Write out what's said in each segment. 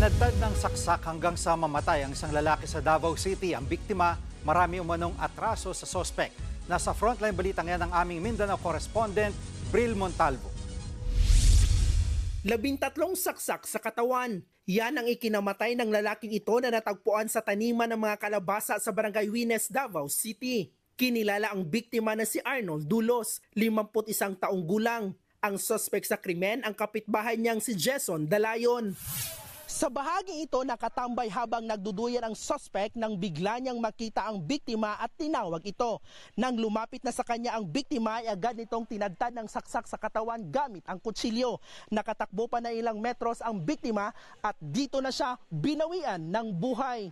Tinadtad ng saksak hanggang sa mamatay ang isang lalaki sa Davao City. Ang biktima, marami umanong atraso sa sospek. Nasa frontline balitang yan ang aming Mindanao correspondent, Bril Montalvo. 13 saksak sa katawan. Yan ang ikinamatay ng lalaking ito na natagpuan sa taniman ng mga kalabasa sa Barangay Wines, Davao City. Kinilala ang biktima na si Arnold Dulos, 51 taong gulang. Ang suspek sa krimen ang kapitbahay niyang si Jason Dalayon. Sa bahaging ito nakatambay habang nagduduyan ang suspect nang bigla niyang makita ang biktima at tinawag ito. Nang lumapit na sa kanya ang biktima ay agad nitong tinadtad ng saksak sa katawan gamit ang kutsilyo. Nakatakbo pa na ilang metros ang biktima at dito na siya binawian ng buhay.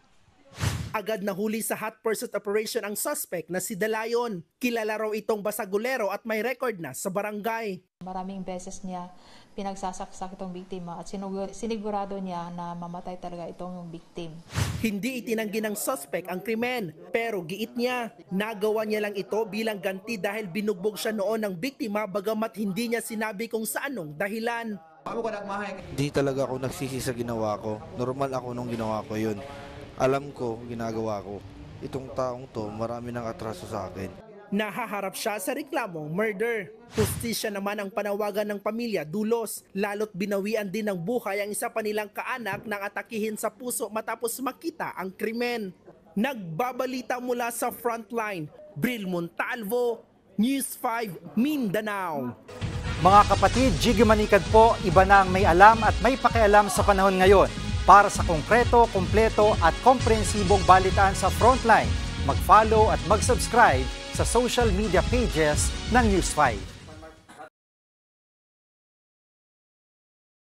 Agad nahuli sa hot pursuit operation ang suspect na si Dalayon. Kilala raw itong basagulero at may record na sa barangay. Maraming beses niya pinagsasaksak itong biktima at sinigurado niya na mamatay talaga itong victim. Hindi itinanggi ng suspect ang krimen, pero giit niya, nagawa niya lang ito bilang ganti dahil binugbog siya noon ng biktima bagamat hindi niya sinabi kung sa anong dahilan. Di talaga ako nagsisi sa ginawa ko. Normal ako nung ginawa ko yun. Alam ko, ginagawa ko. Itong taong to, marami ng atraso sa akin. Nahaharap siya sa reklamong murder. Hustisya naman ang panawagan ng pamilya Dulos, lalo't binawian din ng buhay ang isa pa nilang kaanak nang atakihin sa puso matapos makita ang krimen. Nagbabalita mula sa frontline, Bril Montalvo, News 5 Mindanao. Mga kapatid, Jiggy Manikad po, iba na ang may alam at may pakialam sa panahon ngayon. Para sa konkreto, kumpleto at komprehensibong balitaan sa Frontline, mag-follow at mag-subscribe sa social media pages ng News 5.